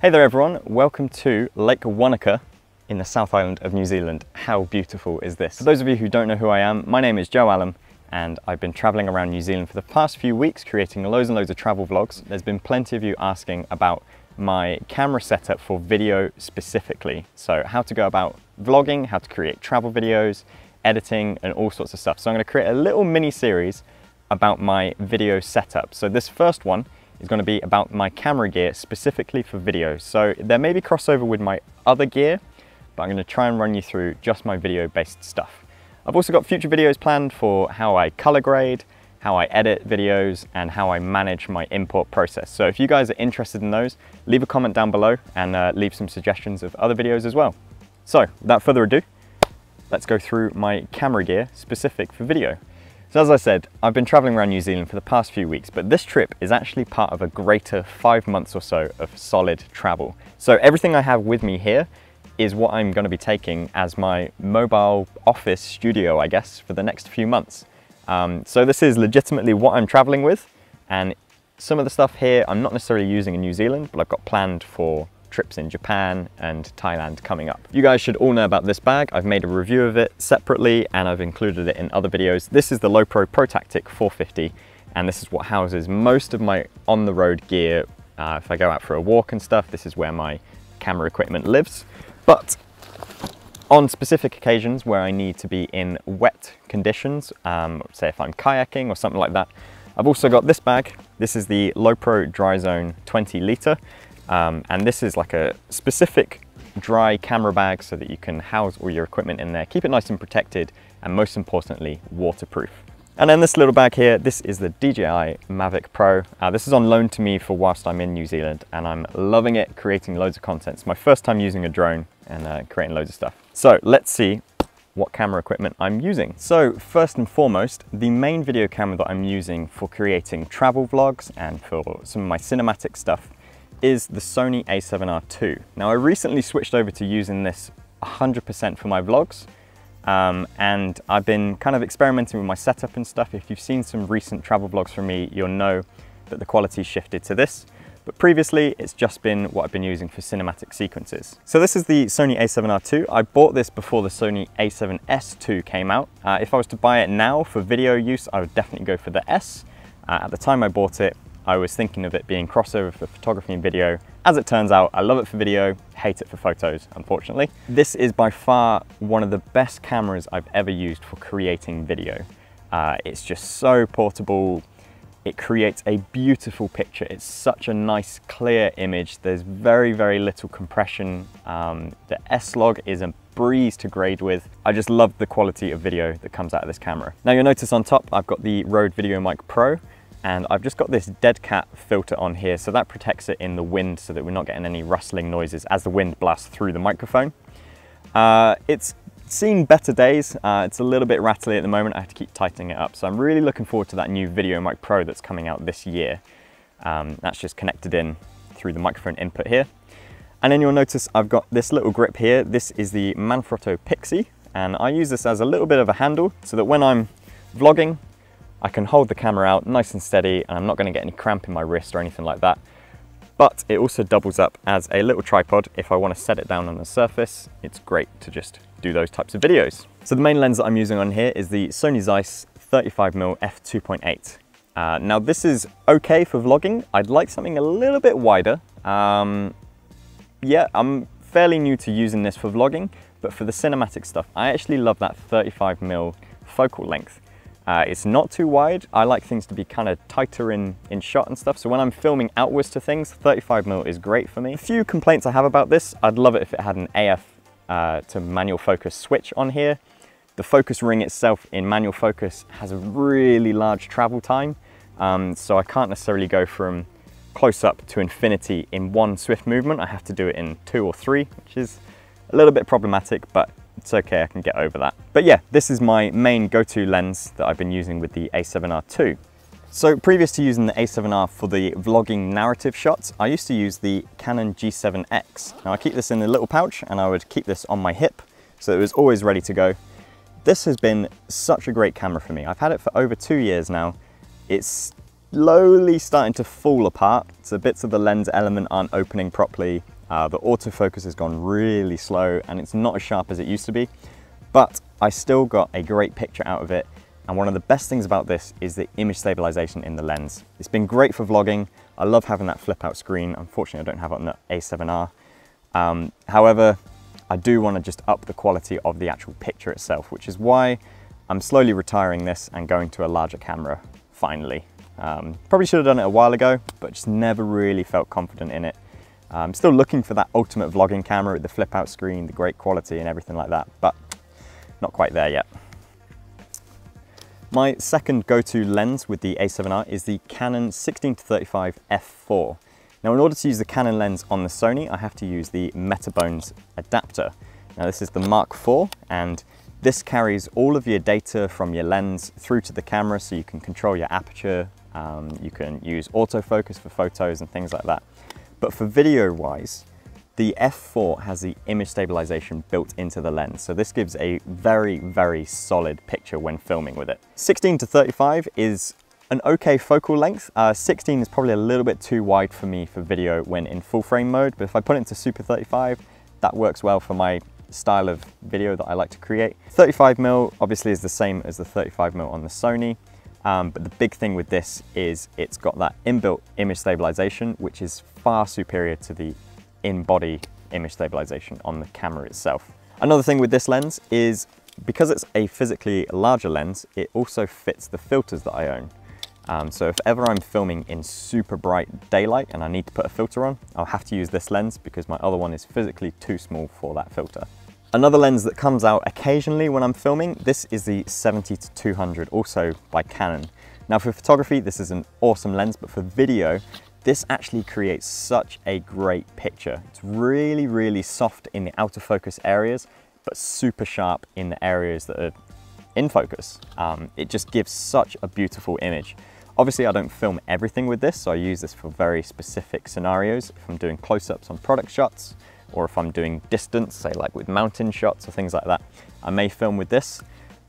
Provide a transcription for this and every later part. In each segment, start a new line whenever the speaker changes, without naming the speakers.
Hey there everyone, welcome to Lake Wanaka in the South Island of New Zealand. How beautiful is this? For those of you who don't know who I am, my name is Joe Allam and I've been traveling around New Zealand for the past few weeks creating loads and loads of travel vlogs. There's been plenty of you asking about my camera setup for video specifically. So how to go about vlogging, how to create travel videos, editing and all sorts of stuff. So I'm going to create a little mini series about my video setup. So this first one is going to be about my camera gear specifically for video. So there may be crossover with my other gear, but I'm going to try and run you through just my video based stuff. I've also got future videos planned for how I color grade, how I edit videos, and how I manage my import process. So if you guys are interested in those, leave a comment down below and leave some suggestions of other videos as well. So without further ado, let's go through my camera gear specific for video. So as I said, I've been traveling around New Zealand for the past few weeks, but this trip is actually part of a greater 5 months or so of solid travel. So everything I have with me here is what I'm going to be taking as my mobile office studio, I guess, for the next few months. So this is legitimately what I'm traveling with, and some of the stuff here I'm not necessarily using in New Zealand, but I've got planned for trips in Japan and Thailand coming up. You guys should all know about this bag. I've made a review of it separately and I've included it in other videos. This is the Lowepro ProTactic 450 and this is what houses most of my on-the-road gear. If I go out for a walk and stuff, this is where my camera equipment lives. But on specific occasions where I need to be in wet conditions, say if I'm kayaking or something like that, I've also got this bag. This is the Lowepro Dry Zone 20 litre. And this is like a specific dry camera bag so that you can house all your equipment in there, keep it nice and protected, and most importantly, waterproof. And then this little bag here, this is the DJI Maverick Pro. This is on loan to me for whilst I'm in New Zealand, and I'm loving it, creating loads of content. It's my first time using a drone and creating loads of stuff. So let's see what camera equipment I'm using. So first and foremost, the main video camera that I'm using for creating travel vlogs and for some of my cinematic stuff is the Sony A7R II. Now I recently switched over to using this 100% for my vlogs, and I've been kind of experimenting with my setup and stuff. If you've seen some recent travel vlogs from me, you'll know that the quality shifted to this, but previously it's just been what I've been using for cinematic sequences. So this is the Sony A7R II. I bought this before the Sony A7S II came out. If I was to buy it now for video use, I would definitely go for the S. At the time I bought it, I was thinking of it being crossover for photography and video. As it turns out, I love it for video, hate it for photos, unfortunately. This is by far one of the best cameras I've ever used for creating video. It's just so portable. It creates a beautiful picture. It's such a nice, clear image. There's very, very little compression. The S-Log is a breeze to grade with. I just love the quality of video that comes out of this camera. Now you'll notice on top, I've got the Rode VideoMic Pro, and I've just got this dead cat filter on here, so that protects it in the wind so that we're not getting any rustling noises as the wind blasts through the microphone. It's seen better days. It's a little bit rattly at the moment. I have to keep tightening it up. So I'm really looking forward to that new VideoMic Pro that's coming out this year. That's just connected in through the microphone input here. And then you'll notice I've got this little grip here. This is the Manfrotto Pixie, and I use this as a little bit of a handle so that when I'm vlogging, I can hold the camera out nice and steady and I'm not going to get any cramp in my wrist or anything like that. But it also doubles up as a little tripod if I want to set it down on the surface. It's great to just do those types of videos. So the main lens that I'm using on here is the Sony Zeiss 35mm f2.8. Now this is okay for vlogging. I'd like something a little bit wider. Yeah, I'm fairly new to using this for vlogging, but for the cinematic stuff, I actually love that 35mm focal length. It's not too wide. I like things to be kind of tighter in shot and stuff. So when I'm filming outwards to things, 35mm is great for me. A few complaints I have about this. I'd love it if it had an AF to manual focus switch on here. The focus ring itself in manual focus has a really large travel time. So I can't necessarily go from close up to infinity in one swift movement. I have to do it in 2 or 3, which is a little bit problematic, but it's okay, I can get over that. But yeah, this is my main go-to lens that I've been using with the A7R II. So previous to using the A7R for the vlogging narrative shots, I used to use the Canon G7X. Now I keep this in a little pouch and I would keep this on my hip so it was always ready to go. This has been such a great camera for me. I've had it for over 2 years now. It's slowly starting to fall apart. So bits of the lens element aren't opening properly. The autofocus has gone really slow and it's not as sharp as it used to be, but I still got a great picture out of it. And one of the best things about this is the image stabilization in the lens. It's been great for vlogging. I love having that flip out screen. Unfortunately, I don't have it on the A7R. However, I do want to just up the quality of the actual picture itself, which is why I'm slowly retiring this and going to a larger camera, finally. Probably should have done it a while ago, but just never really felt confident in it. I'm still looking for that ultimate vlogging camera with the flip out screen, the great quality and everything like that, but not quite there yet. My second go-to lens with the A7R is the Canon 16-35 f4. Now, in order to use the Canon lens on the Sony, I have to use the Metabones adapter. Now, this is the Mark IV, and this carries all of your data from your lens through to the camera, so you can control your aperture, you can use autofocus for photos and things like that. But for video-wise, the f4 has the image stabilization built into the lens, so this gives a very, very solid picture when filming with it. 16-35 is an okay focal length. 16 is probably a little bit too wide for me for video when in full frame mode, but if I put it into Super 35, that works well for my style of video that I like to create. 35mm obviously is the same as the 35mm on the Sony, but the big thing with this is it's got that inbuilt image stabilization, which is far superior to the in-body image stabilization on the camera itself. Another thing with this lens is because it's a physically larger lens, it also fits the filters that I own. So if ever I'm filming in super bright daylight and I need to put a filter on, I'll have to use this lens because my other one is physically too small for that filter. Another lens that comes out occasionally when I'm filming, this is the 70-200, also by Canon. Now for photography, this is an awesome lens, but for video, this actually creates such a great picture. It's really, really soft in the out of focus areas, but super sharp in the areas that are in focus. It just gives such a beautiful image. Obviously, I don't film everything with this, so I use this for very specific scenarios. If I'm doing close-ups on product shots, or if I'm doing distance, say like with mountain shots or things like that, I may film with this.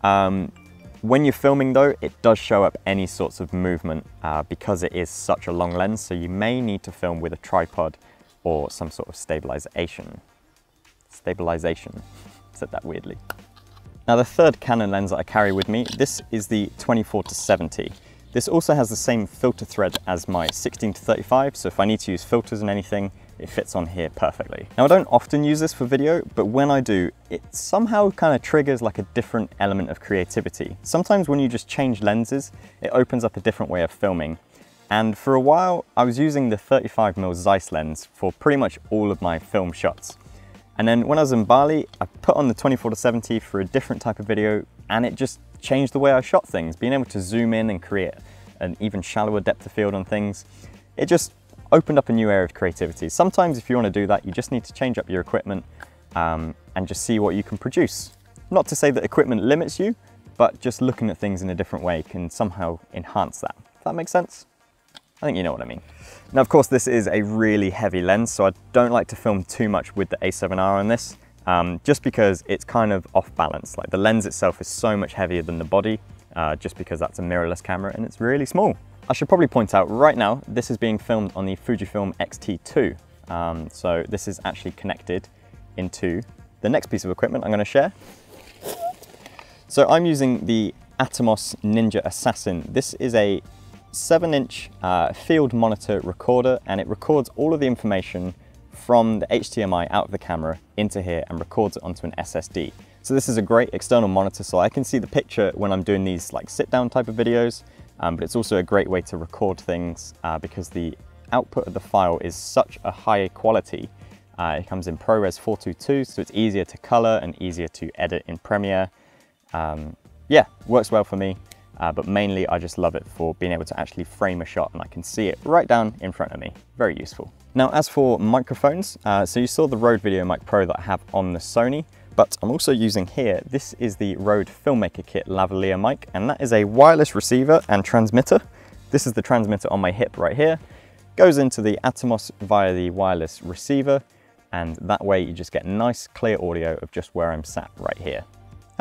When you're filming though, it does show up any sorts of movement because it is such a long lens, so you may need to film with a tripod or some sort of stabilization. Said that weirdly. Now the third Canon lens that I carry with me, this is the 24-70. This also has the same filter thread as my 16-35, so if I need to use filters and anything, it fits on here perfectly. Now I don't often use this for video, but when I do, it somehow kind of triggers like a different element of creativity. Sometimes when you just change lenses, it opens up a different way of filming. And for a while, I was using the 35mm Zeiss lens for pretty much all of my film shots. And then when I was in Bali, I put on the 24-70 for a different type of video, and it just changed the way I shot things. Being able to zoom in and create an even shallower depth of field on things, it just opened up a new area of creativity. Sometimes if you want to do that, you just need to change up your equipment and just see what you can produce. Not to say that equipment limits you, but just looking at things in a different way can somehow enhance that. If that makes sense? I think you know what I mean. Now, of course, this is a really heavy lens, so I don't like to film too much with the A7R on this, just because it's kind of off balance. Like the lens itself is so much heavier than the body, just because that's a mirrorless camera and it's really small. I should probably point out right now, this is being filmed on the FujiFilm XT2. So this is actually connected into the next piece of equipment I'm going to share. So I'm using the Atomos Ninja Assassin. This is a 7-inch field monitor recorder, and it records all of the information from the HDMI out of the camera into here and records it onto an SSD. So this is a great external monitor, so I can see the picture when I'm doing these like sit-down type of videos, but it's also a great way to record things because the output of the file is such a high quality. It comes in ProRes 422, so it's easier to color and easier to edit in Premiere. Yeah, works well for me. But mainly I just love it for being able to actually frame a shot and I can see it right down in front of me. Very useful. Now, as for microphones, so you saw the Rode VideoMic Pro that I have on the Sony, but I'm also using here, this is the Rode Filmmaker Kit lavalier mic, and that is a wireless receiver and transmitter. This is the transmitter on my hip right here. Goes into the Atomos via the wireless receiver, and that way you just get nice clear audio of just where I'm sat right here.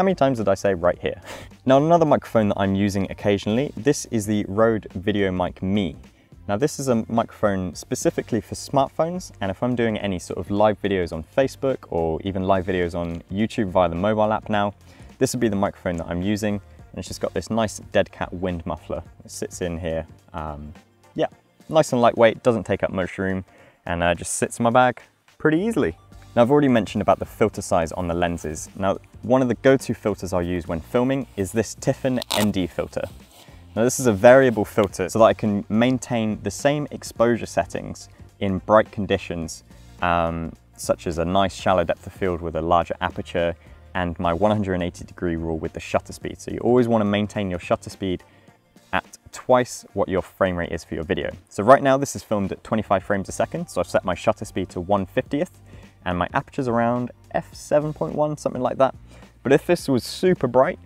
How many times did I say right here? Now another microphone that I'm using occasionally, this is the Rode VideoMic Me. Now this is a microphone specifically for smartphones, and if I'm doing any sort of live videos on Facebook or even live videos on YouTube via the mobile app now, this would be the microphone that I'm using, and it's just got this nice dead cat wind muffler that sits in here. Yeah, nice and lightweight, doesn't take up much room, and just sits in my bag pretty easily. Now I've already mentioned about the filter size on the lenses. Now one of the go-to filters I use when filming is this Tiffin ND filter. Now this is a variable filter so that I can maintain the same exposure settings in bright conditions, such as a nice shallow depth of field with a larger aperture and my 180-degree rule with the shutter speed. So you always want to maintain your shutter speed at twice what your frame rate is for your video. So right now this is filmed at 25 frames a second, so I've set my shutter speed to 1/50th and my aperture's around f7.1, something like that. But if this was super bright,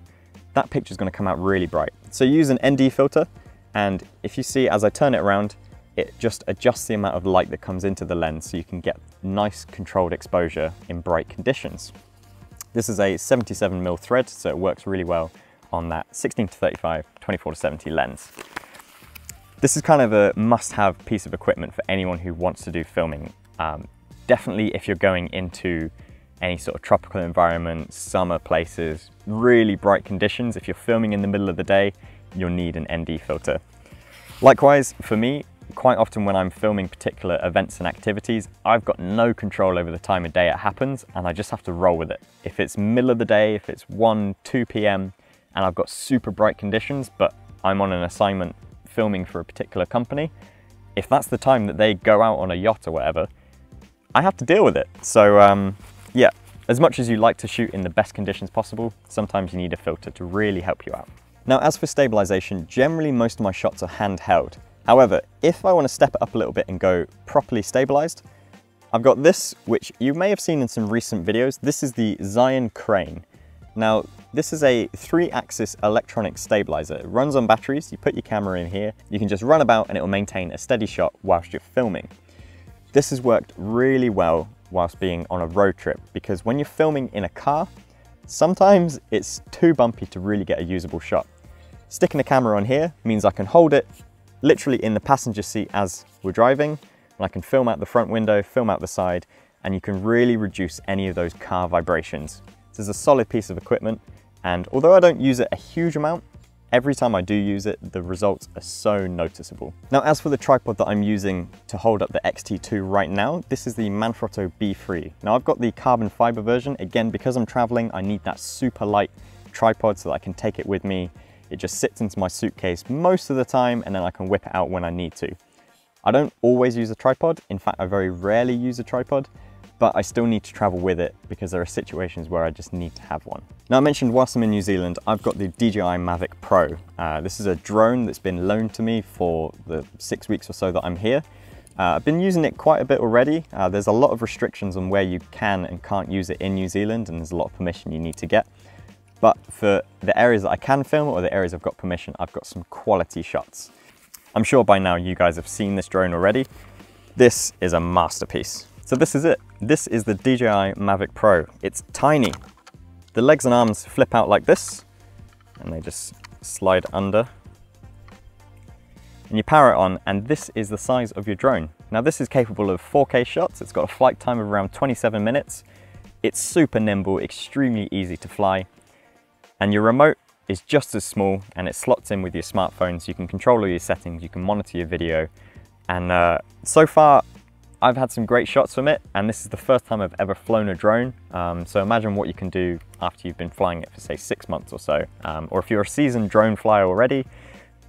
that picture's going to come out really bright. So use an ND filter, and if you see as I turn it around, it just adjusts the amount of light that comes into the lens so you can get nice controlled exposure in bright conditions. This is a 77mm thread, so it works really well on that 16-35, 24-70 lens. This is kind of a must-have piece of equipment for anyone who wants to do filming. Definitely if you're going into any sort of tropical environment, summer places, really bright conditions. If you're filming in the middle of the day, you'll need an ND filter. Likewise, for me, quite often when I'm filming particular events and activities, I've got no control over the time of day it happens, and I just have to roll with it. If it's middle of the day, if it's 1, 2 p.m, and I've got super bright conditions, but I'm on an assignment filming for a particular company, if that's the time that they go out on a yacht or whatever, I have to deal with it. So yeah, as much as you like to shoot in the best conditions possible, sometimes you need a filter to really help you out. Now, as for stabilization, generally most of my shots are handheld. However, if I want to step it up a little bit and go properly stabilized, I've got this, which you may have seen in some recent videos. This is the Zion Crane. Now, this is a 3-axis electronic stabilizer. It runs on batteries. You put your camera in here, you can just run about and it will maintain a steady shot whilst you're filming. This has worked really well whilst being on a road trip, because when you're filming in a car, sometimes it's too bumpy to really get a usable shot. Sticking the camera on here means I can hold it literally in the passenger seat as we're driving, and I can film out the front window, film out the side, and you can really reduce any of those car vibrations. This is a solid piece of equipment, and although I don't use it a huge amount, every time I do use it, the results are so noticeable. Now, as for the tripod that I'm using to hold up the XT2 right now, this is the Manfrotto B3. Now, I've got the carbon fiber version. Again, because I'm traveling, I need that super light tripod so that I can take it with me. It just sits into my suitcase most of the time, and then I can whip it out when I need to. I don't always use a tripod. In fact, I very rarely use a tripod, but I still need to travel with it because there are situations where I just need to have one. Now, I mentioned whilst I'm in New Zealand, I've got the DJI Maverick Pro. This is a drone that's been loaned to me for the 6 weeks or so that I'm here. I've been using it quite a bit already. There's a lot of restrictions on where you can and can't use it in New Zealand, and there's a lot of permission you need to get. But for the areas that I can film or the areas I've got permission, I've got some quality shots. I'm sure by now you guys have seen this drone already. This is a masterpiece. So this is it. This is the DJI Maverick Pro. It's tiny. The legs and arms flip out like this, and they just slide under. And you power it on, and this is the size of your drone. Now, this is capable of 4K shots. It's got a flight time of around 27 minutes. It's super nimble, extremely easy to fly. And your remote is just as small, and it slots in with your smartphone, so you can control all your settings, you can monitor your video. And so far, I've had some great shots from it, and this is the first time I've ever flown a drone. So imagine what you can do after you've been flying it for, say, 6 months or so. Or if you're a seasoned drone flyer already,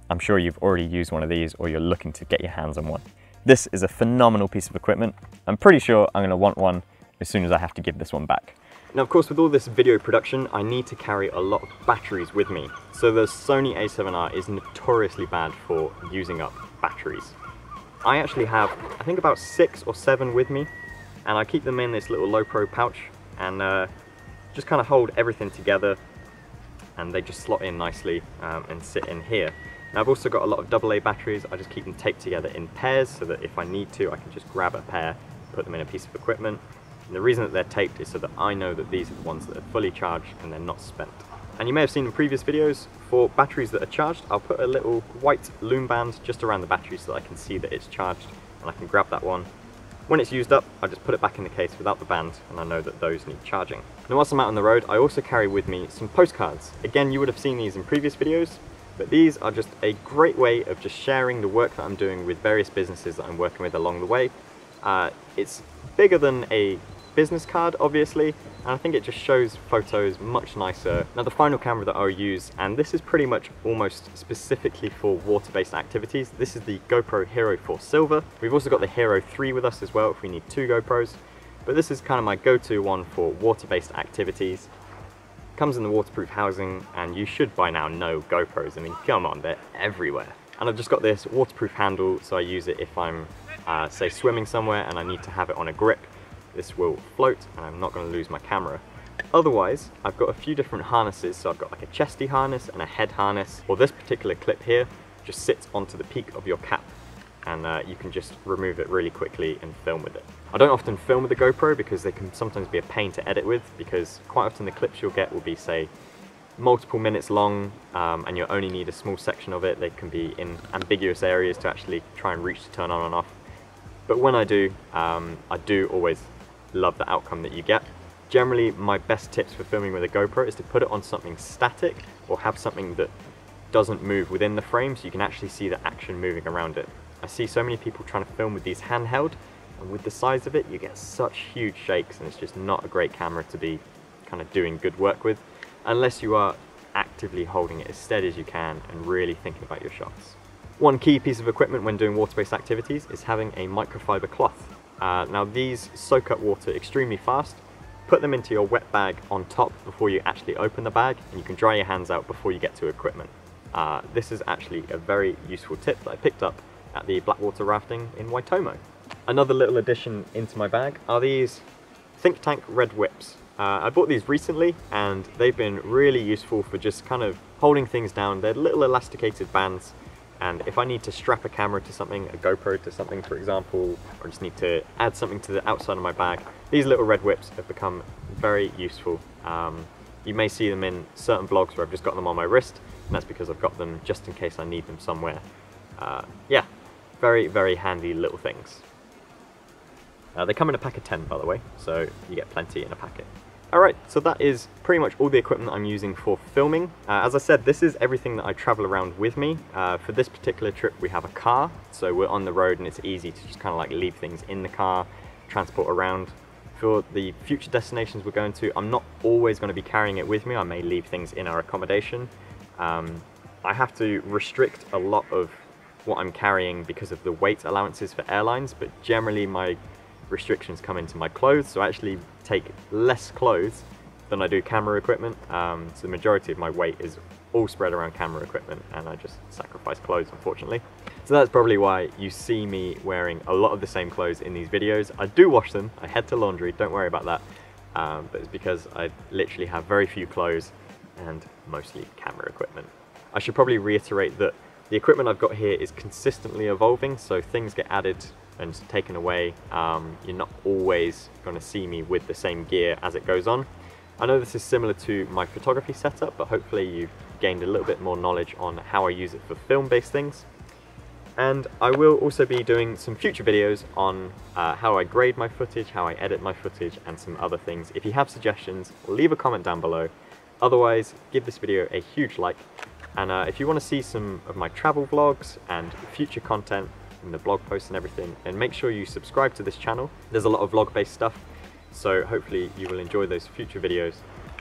I'm sure you've already used one of these, or you're looking to get your hands on one. This is a phenomenal piece of equipment. I'm pretty sure I'm gonna want one as soon as I have to give this one back. Now, of course, with all this video production, I need to carry a lot of batteries with me. So the Sony A7R is notoriously bad for using up batteries. I actually have, I think, about 6 or 7 with me, and I keep them in this little low-pro pouch, and just kind of hold everything together, and they just slot in nicely and sit in here. Now, I've also got a lot of AA batteries. I just keep them taped together in pairs so that if I need to, I can just grab a pair, put them in a piece of equipment. And the reason that they're taped is so that I know that these are the ones that are fully charged and they're not spent. And you may have seen in previous videos, for batteries that are charged, I'll put a little white loom band just around the battery so that I can see that it's charged and I can grab that one. When it's used up, I just put it back in the case without the band and I know that those need charging. Now whilst I'm out on the road, I also carry with me some postcards. Again, you would have seen these in previous videos, but these are just a great way of just sharing the work that I'm doing with various businesses that I'm working with along the way. It's bigger than a business card, obviously, and I think it just shows photos much nicer. Now the final camera that I'll use, and this is pretty much almost specifically for water-based activities, this is the GoPro Hero 4 Silver. We've also got the Hero 3 with us as well if we need 2 GoPros, but this is kind of my go-to one for water-based activities. Comes in the waterproof housing, and you should by now know GoPros. I mean, come on, they're everywhere. And I've just got this waterproof handle, so I use it if I'm, say, swimming somewhere and I need to have it on a grip. This will float and I'm not going to lose my camera. Otherwise, I've got a few different harnesses, so I've got like a chesty harness and a head harness. Or this particular clip here just sits onto the peak of your cap, and you can just remove it really quickly and film with it. I don't often film with the GoPro because they can sometimes be a pain to edit with, because quite often the clips you'll get will be, say, multiple minutes long, and you only need a small section of it. They can be in ambiguous areas to actually try and reach to turn on and off. But when I do always love the outcome that you get. Generally, my best tips for filming with a GoPro is to put it on something static or have something that doesn't move within the frame so you can actually see the action moving around it. I see so many people trying to film with these handheld, and with the size of it you get such huge shakes and it's just not a great camera to be kind of doing good work with unless you are actively holding it as steady as you can and really thinking about your shots. One key piece of equipment when doing water-based activities is having a microfiber cloth. Now these soak up water extremely fast. Put them into your wet bag on top before you actually open the bag, and you can dry your hands out before you get to equipment. This is actually a very useful tip that I picked up at the Blackwater rafting in Waitomo. Another little addition into my bag are these Think Tank red whips. I bought these recently and they've been really useful for just kind of holding things down. They're little elasticated bands, and if I need to strap a camera to something, a GoPro to something for example, or just need to add something to the outside of my bag, these little red whips have become very useful. You may see them in certain vlogs where I've just got them on my wrist, and that's because I've got them just in case I need them somewhere. Yeah, very, very handy little things. They come in a pack of 10, by the way, so you get plenty in a packet. Alright, so that is pretty much all the equipment that I'm using for filming. As I said, this is everything that I travel around with me. For this particular trip we have a car, so we're on the road and it's easy to just kind of like leave things in the car, transport around. For the future destinations we're going to, I'm not always going to be carrying it with me. I may leave things in our accommodation. I have to restrict a lot of what I'm carrying because of the weight allowances for airlines, but generally my restrictions come into my clothes, so I actually take less clothes than I do camera equipment. So the majority of my weight is all spread around camera equipment, and I just sacrifice clothes, unfortunately. So that's probably why you see me wearing a lot of the same clothes in these videos. I do wash them, I head to laundry, don't worry about that, but it's because I literally have very few clothes and mostly camera equipment. I should probably reiterate that the equipment I've got here is consistently evolving, so things get added and taken away. You're not always going to see me with the same gear as it goes on. I know this is similar to my photography setup, but hopefully you've gained a little bit more knowledge on how I use it for film-based things. And I will also be doing some future videos on how I grade my footage, how I edit my footage, and some other things. If you have suggestions, leave a comment down below. Otherwise, give this video a huge like. And if you want to see some of my travel vlogs and future content, and the blog posts and everything, and make sure you subscribe to this channel. There's a lot of vlog-based stuff, so hopefully you will enjoy those future videos,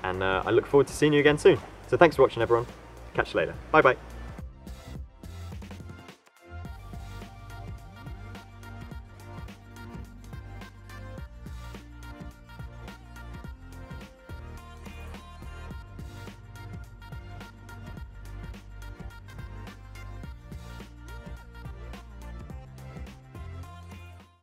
and I look forward to seeing you again soon. So thanks for watching, everyone. Catch you later. Bye bye.